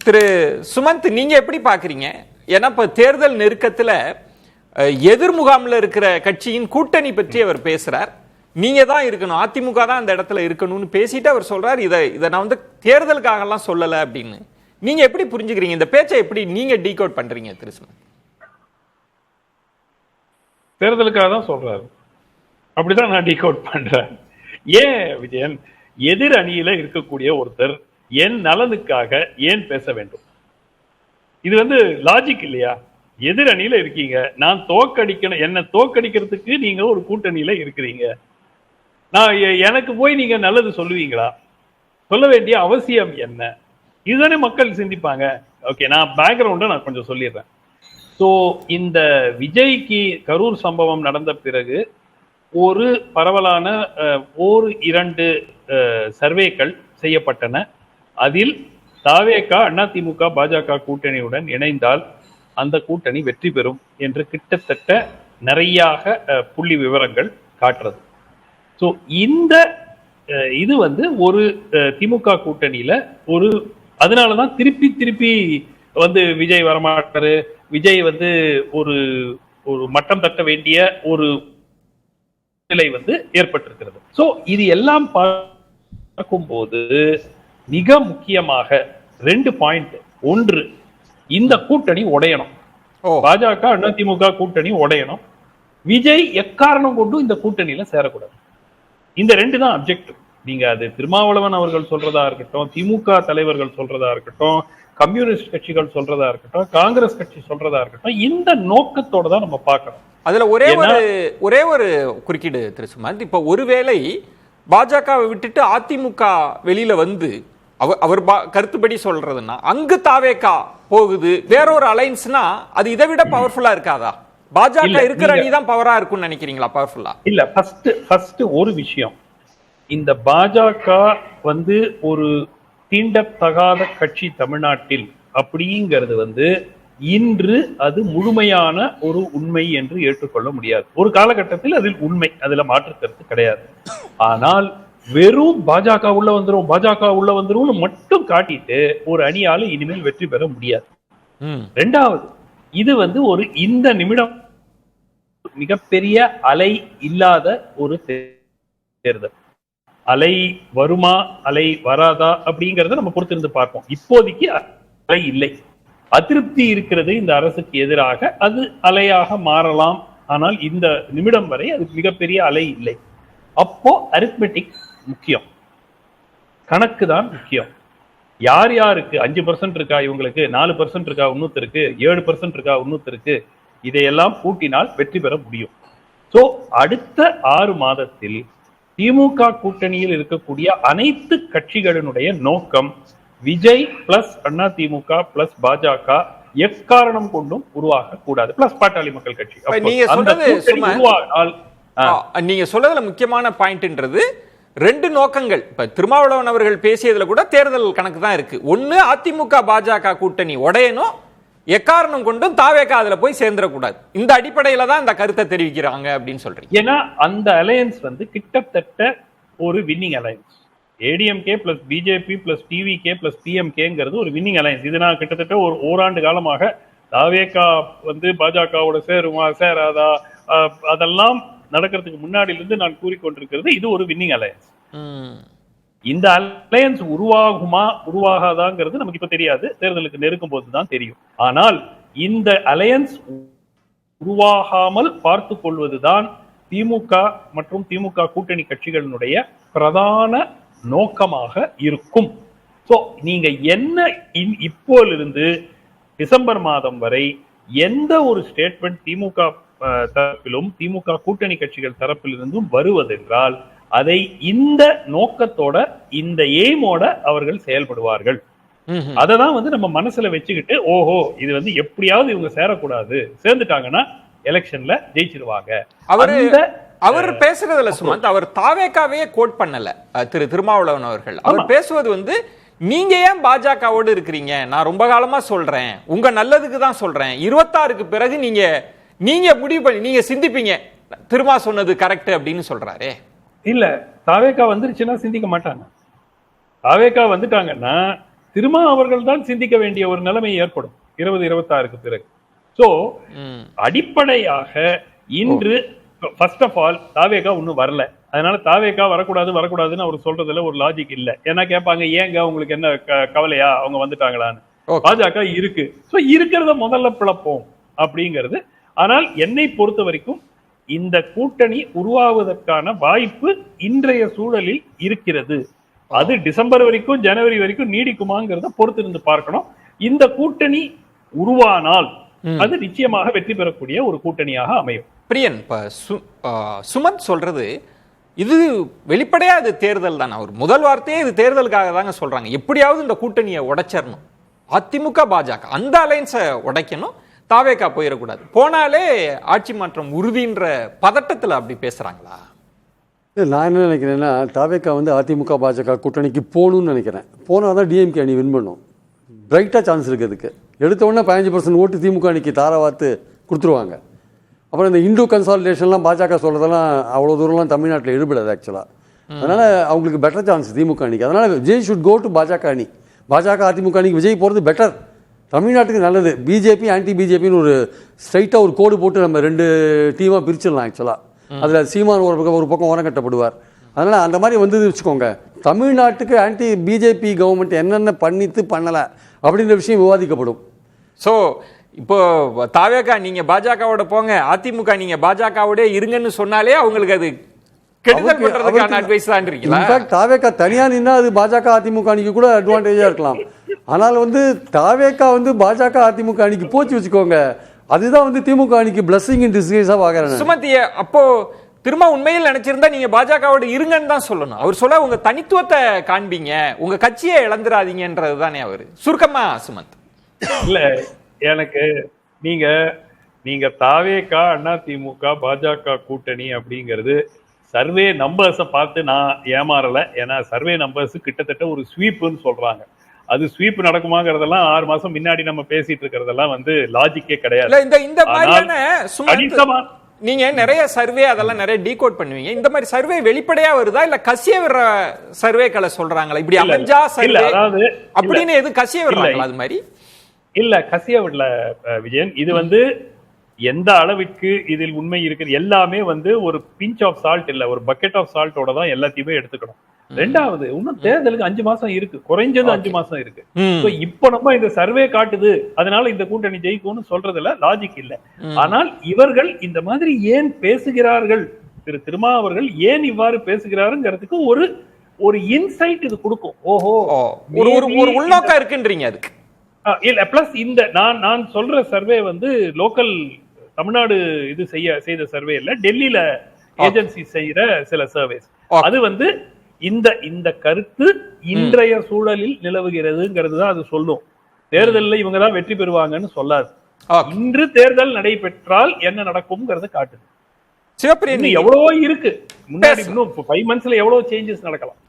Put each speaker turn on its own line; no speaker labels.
திரு சுமந்த், நீங்க எப்படி பாக்குறீங்க? ஏன்னா இப்ப தேர்தல் நெருக்கத்துல எதிர்முகாமில் இருக்கிற கட்சியின் கூட்டணி பற்றி அவர் பேசுறார். நீங்க தான் இருக்கணும், அதிமுக தான் அந்த இடத்துல இருக்கணும்னு பேசிட்டு அவர் சொல்றார். இதை நான் வந்து தேர்தலுக்காக எல்லாம் சொல்லல அப்படின்னு. நீங்க எப்படி புரிஞ்சுக்கிறீங்க இந்த பேச்சை? எப்படி நீங்க டீகோட் பண்றீங்க திரு சுமந்த்?
தேர்தலுக்காக தான் சொல்றாரு, அப்படிதான் நான் டீகோட் பண்றேன். ஏன் விஜயன், எதிர் அணியில இருக்கக்கூடிய ஒருத்தர் என் நலனுக்காக ஏன் பேச வேண்டும்? இது வந்து லாஜிக் இல்லையா? எதிர் அணியில இருக்கீங்க, நான் தோக்கடிக்கணும், என்ன தோக்கடிக்கிறதுக்கு நீங்க ஒரு கூட்டணியில இருக்கிறீங்க. நான் எனக்கு போய் நீங்க நல்லது சொல்லுவீங்களா? சொல்ல வேண்டிய அவசியம் என்ன? இதுதானே மக்கள் சிந்திப்பாங்க. ஓகே, நான் பேக்ரவுண்டை நான் கொஞ்சம் சொல்லிடுறேன். ஸோ இந்த விஜய்க்கு கரூர் சம்பவம் நடந்த பிறகு ஒரு பரவலான ஓர் 2 சர்வேக்கள் செய்யப்பட்டன. அதில் தாவேகா அதிமுக பாஜக கூட்டணியுடன் இணைந்தால் அந்த கூட்டணி வெற்றி பெறும் என்று கிட்டத்தட்ட நிறைய புள்ளி விவரங்கள் காட்டுறது. ஸோ இந்த இது வந்து ஒரு திமுக கூட்டணியில ஒரு, அதனாலதான் திருப்பி வந்து விஜய் வரமாட்டாரு, விஜய் வந்து ஒரு ஒரு மட்டம் தட்ட வேண்டிய ஒரு நிலை வந்து ஏற்பட்டிருக்கிறது. ஸோ இது எல்லாம் பார்க்கும்போது மிக முக்கியமாக 2 பாயிண்ட். ஒன்று, இந்த கூட்டணி உடையணும். பாஜக அதிமுக கூட்டணி உடையணும். விஜய் எக்காரணம் கொண்டும் இந்த கூட்டணியில சேரக்கூடாது. இந்த 2 தான் அப்ஜெக்டிவ். நீங்க அது திருமாவளவன் அவர்கள் சொல்றதா இருக்கட்டும், திமுக தலைவர்கள் சொல்றதா இருக்கட்டும், கம்யூனிஸ்ட் கட்சிகள் சொல்றதா இருக்கட்டும், காங்கிரஸ் கட்சி சொல்றதா இருக்கட்டும், இந்த நோக்கத்தோட தான் நம்ம பார்க்கணும்.
அதுல ஒரே ஒரு குறுக்கீடு திரு சுமந்த். இப்ப ஒருவேளை பாஜகவை விட்டுட்டு அதிமுக வெளியில வந்து அவர் கருத்துப்படி சொல்றதுன்னா அங்கு தாவேகா போகுது, வேறொரு அலைன்ஸ்னா அது இதை விட பவர்ஃபுல்லா இருக்காதா? பாஜக இருக்கிற அணி தான் பவரா இருக்கும்னு நினைக்கிறீங்களா? பவர்ஃபுல்லா இல்ல.
ஃபர்ஸ்ட் ஒரு விஷயம், இந்த பாஜக வந்து ஒரு தீண்டத்தகாத கட்சி தமிழ்நாட்டில் அப்படிங்கிறது வந்து இன்று அது முழுமையான ஒரு உண்மை என்று ஏற்றுக்கொள்ள முடியாது. ஒரு காலகட்டத்தில் அதில் உண்மை, அதுல மாற்று கருத்து கிடையாது. ஆனால் வெறும் பாஜக உள்ள வந்துரும் மட்டும் காட்டிட்டு ஒரு அணியால இனிமேல் வெற்றி பெற முடியாது. 2வது, இது வந்து ஒரு இந்த நிமிடம் மிகப்பெரிய அலை இல்லாத ஒரு தேர்தல். அலை வருமா அலை வராதா அப்படிங்கறத நம்ம பொறுத்திருந்து பார்ப்போம். இப்போதைக்கு அலை இல்லை, அதிருப்தி இருக்கிறது இந்த அரசுக்கு எதிராக. அது அலையாக மாறலாம், ஆனால் இந்த நிமிடம் வரை அது மிகப்பெரிய அலை இல்லை. அப்போ அரித்மெட்டிக் முக்கியம், கணக்கு தான் முக்கியம். யார் யாருக்கு 5% இருக்கா, இவங்களுக்கு 4% இருக்கா, இன்னொருத்தருக்கு 7% இருக்கா, இன்னொருத்தருக்கு, இதையெல்லாம் கூட்டினால் வெற்றி பெற முடியும். சோ அடுத்த 6 மாதத்தில் திமுக கூட்டணியில் இருக்கக்கூடிய அனைத்து கட்சிகளினுடைய நோக்கம் விஜய் பிளஸ் அதிமுக பிளஸ் பாஜக எக்காரணம் கொண்டும் உருவாக கூடாது, பிளஸ் பாட்டாளி மக்கள் கட்சி.
நீங்க சொல்றதுல முக்கியமான பாயிண்ட்ன்றது 2 நோக்கங்கள். இப்ப திருமாவளவன் அவர்கள் பேசியதுல கூட தேர்தல் கணக்கு தான் இருக்கு. ஒண்ணு, அதிமுக பாஜக கூட்டணி உடையணும், எக்காரணம் கொண்டும் தாவேகா அதுல போய் சேர்ந்துடக்கூடாது. இந்த அடிப்படையில தான் இந்த கருத்தை தெரிவிக்கிறாங்க அப்படின்னு சொல்றீங்க.
ஏன்னா அந்த அலையன்ஸ் வந்து கிட்டத்தட்ட ஒரு winning alliance. ADMK plus BJP plus TVK plus பிஎம்கேங்கிறது ஒரு வின்னிங் அலையன்ஸ். இது நான் கிட்டத்தட்ட ஒரு ஓராண்டு காலமாக தாவேகா வந்து பாஜகவோட சேருமா சேராதா அதெல்லாம் நடக்கிறதுக்கு முன்னாடியிலிருந்து நான் கூறிக்கொண்டிருக்கிறது, இது ஒரு வின்னிங் அலையன்ஸ். இந்த அலையன்ஸ் உருவாகுமா உருவாகாதாங்கிறது நமக்கு இப்ப தெரியாது, தேர்தலுக்கு நெருக்கும் போதுதான் தெரியும். ஆனால் இந்த அலையன்ஸ் உருவாகாமல் பார்த்து கொள்வதுதான் திமுக மற்றும் திமுக கூட்டணி கட்சிகளினுடைய பிரதான நோக்கமாக இருக்கும். சோ நீங்க என்ன இப்போலிருந்து டிசம்பர் மாதம் வரை எந்த ஒரு ஸ்டேட்மெண்ட் திமுக தரப்பிலும் திமுக கூட்டணி கட்சிகள் தரப்பிலிருந்தும் வருவதென்றால் அதை இந்த நோக்கத்தோட இந்த எய்மோட அவர்கள் செயல்படுவார்கள். அததான் வந்து நம்ம மனசுல வச்சுக்கிட்டு, ஓஹோ இது வந்து எப்படியாவது இவங்க சேரக்கூடாது, சேர்ந்துட்டாங்கன்னா எலெக்ஷன்ல ஜெயிச்சிருவாங்க.
அவர் பேசுறதுல சுமந்த், அவர் தாவேகாவே கோட் பண்ணல திரு திருமாவளவன் அவர்கள். அவர் பேசுவது வந்து, நீங்க ஏன் பாஜகவோடு இருக்கிறீங்க, நான் ரொம்ப காலமா சொல்றேன், உங்க நல்லதுக்கு தான் சொல்றேன், 26க்கு பிறகு நீங்க முடிவு பண்ணி நீங்க சிந்திப்பீங்க, திருமா சொன்னது கரெக்ட் அப்படின்னு சொல்றாரே.
இல்ல, தாவேகா வந்துருச்சுன்னா சிந்திக்க மாட்டாங்க. தாவேகா வந்துட்டாங்கன்னா திருமா அவர்கள் தான் சிந்திக்க வேண்டிய ஒரு நிலைமை ஏற்படும் 2026க்கு பிறகு. சோ அடிப்படையாக இன்று ஃபர்ஸ்ட் ஆஃப் ஆல் தாவேகா ஒன்னும் வரல. அதனால தாவேகா வரக்கூடாதுன்னு அவர் சொல்றதுல ஒரு லாஜிக் இல்ல. ஏன்னா கேட்பாங்க, ஏங்க உங்களுக்கு என்ன கவலையா அவங்க வந்துட்டாங்களான்னு. பாஜக இருக்கு, சோ இருக்கிறத முதல்ல பிளப்போம் அப்படிங்கிறது. ஆனால் என்னை பொறுத்த வரைக்கும் இந்த கூட்டணி உருவாவதற்கான வாய்ப்பு இன்றைய சூழலில் இருக்கிறது. அது டிசம்பர் வரைக்கும் ஜனவரி வரைக்கும் நீடிக்குமாங்கிறத பொறுத்திருந்து பார்க்கணும். இந்த கூட்டணி உருவானால் அது நிச்சயமாக வெற்றி பெறக்கூடிய ஒரு கூட்டணியாக அமையும்.
பிரியன், சுமந்த் சொல்றது இது வெளிப்படையா இது தேர்தல் தான். அவர் முதல் வார்த்தையே இது தேர்தலுக்காக தாங்க சொல்றாங்க. எப்படியாவது இந்த கூட்டணியை உடைச்சிடணும், அதிமுக பாஜக அந்த அலைன்ஸை உடைக்கணும், தாவேகா போயிடக்கூடாது, போனாலே ஆட்சி மாற்றம் உறுதின்ற பதட்டத்தில் அப்படி பேசுறாங்களா?
நான் என்ன நினைக்கிறேன்னா, தாவேகா அதிமுக பாஜக கூட்டணிக்கு போகணும்னு நினைக்கிறேன். போனால் தான் டிஎம்கே அணி வின் பண்ணும். பிரைட்டாக சான்ஸ் இருக்குது அதுக்கு. எடுத்த உடனே 15% ஓட்டு திமுக அணிக்கு தாராவாத்து கொடுத்துருவாங்க. அப்புறம் இந்த இந்து கன்சாலிடேஷன்லாம் பாஜக சொல்கிறதெல்லாம் அவ்வளோ தூரம்லாம் தமிழ்நாட்டில் ஈடுபடாது ஆக்சுவலாக. அதனால் அவங்களுக்கு பெட்டர் சான்ஸ் திமுக அணிக்கு. அதனால் விஜய் ஷுட் கோ டு பாஜக அணி. பாஜக அதிமுக அணிக்கு விஜய் போகிறது பெட்டர், தமிழ்நாட்டுக்கு நல்லது. பிஜேபி ஆன்டி பிஜேபின்னு ஒரு ஸ்ட்ரைட்டாக ஒரு கோடு போட்டு நம்ம 2 டீமாக பிரிச்சிடலாம் ஆக்சுவலாக. அதில் சீமான் ஒரு பக்கம் ஓரம் கட்டப்படுவார். அதனால் அந்த மாதிரி வச்சுக்கோங்க, தமிழ்நாட்டுக்கு ஆன்டி பிஜேபி கவர்மெண்ட் என்னென்ன பண்ணலை அப்படின்ற விஷயம் விவாதிக்கப்படும்.
ஸோ இப்போ தாவேகா நீங்க பாஜகவோட போங்க, அதிமுக நீங்க பாஜகவோட இருங்கன்னு சொன்னாலே அவங்களுக்கு அது கெடுதல் பண்றதுக்கான அட்வைஸ் தான் இருக்கீங்களா?
இன்ஃபேக்ட் தாவேகா தனியா நின்னா அது பாஜக அதிமுக அணிக்கு கூட அட்வான்டேஜா இருக்கலாம். ஆனால் தாவேகா பாஜக அதிமுக அணிக்கு போச்சு வச்சுக்கோங்க, அதுதான் திமுக அணிக்கு பிளஸிங் இன் டிஸ்கிரேஸா பார்க்கறேன்.
சுமந்திய அப்போ திரும்ப உண்மையில் நினைச்சிருந்தா நீங்க பாஜகவோட இருங்கன்னு தான் சொல்லணும். அவர் சொல்ல உங்க தனித்துவத்தை காண்பீங்க, உங்க கட்சியை இழந்துராதீங்கன்றது தானே அவரு. சுருக்கமா சுமந்த்.
இல்ல, எனக்கு நீங்க தாவேகா அதிமுக பாஜக கூட்டணி அப்படிங்கிறது சர்வே நம்பர்ஸை பார்த்து நான் ஏமாறல. ஏன்னா சர்வே நம்பர்ஸ் கிட்டத்தட்ட ஒரு ஸ்வீப்னு சொல்றாங்க. அது ஸ்வீப் நடக்குமாங்கிறதெல்லாம் 6 மாசம் முன்னாடி நம்ம பேசிட்டு இருக்கிறதெல்லாம் லாஜிக்கே கிடையாது.
இந்த மாதிரியான நீங்க நிறைய சர்வே அதெல்லாம் நிறைய டீகோட் பண்ணுவீங்க. இந்த மாதிரி சர்வே வெளிப்படையா வருதா இல்ல கசிய வர்ற சர்வேக்களை சொல்றாங்களா? இப்படி அமைஞ்சா சர்வே அப்படின்னு எது கசிய வர்றாங்களா? அது மாதிரி
இல்ல, கசிய விடல விஜயன். இது எந்த அளவிற்கு இதில் உண்மை இருக்கு எல்லாமே ஒரு பிஞ்ச் ஆஃப் சால்ட் இல்ல, ஒரு பக்கெட் ஆஃப் சால்ட்டோட தான் எல்லாத்தையுமே எடுத்துக்கணும். ரெண்டாவது, இன்னும் தேர்தலுக்கு 5 மாசம் இருக்கு, குறைஞ்சது 5 மாசம் இருக்கு. இப்ப நம்ம இந்த சர்வே காட்டுது அதனால இந்த கூட்டணி ஜெயிக்கும்னு சொல்றதுல லாஜிக் இல்ல. ஆனால் இவர்கள் இந்த மாதிரி ஏன் பேசுகிறார்கள், திரு திருமா அவர்கள் ஏன் இவ்வாறு பேசுகிறாருங்கிறதுக்கு ஒரு இன்சைட் இது கொடுக்கும். ஓஹோ,
ஒரு உள்நோக்கம் இருக்குன்றீங்க அதுக்கு.
இல்ல, பிளஸ் இந்த நான் சொல்ற சர்வே லோக்கல் தமிழ்நாடு இது செய்த சர்வே இல்ல, டெல்லியில ஏஜென்சி செய்யற சில சர்வேஸ். அது இந்த கருத்து இன்றைய சூழலில் நிலவுகிறதுங்கிறது தான் அது சொல்லும். தேர்தலில் இவங்க தான் வெற்றி பெறுவாங்கன்னு சொல்லாது. இன்று தேர்தல் நடைபெற்றால் என்ன நடக்கும்ங்கிறது காட்டுது.
சிவப்பிரியன்,
எவ்வளவோ இருக்கு முன்னாடி, இன்னும் 5 monthsல எவ்வளவு சேஞ்சஸ் நடக்கலாம்.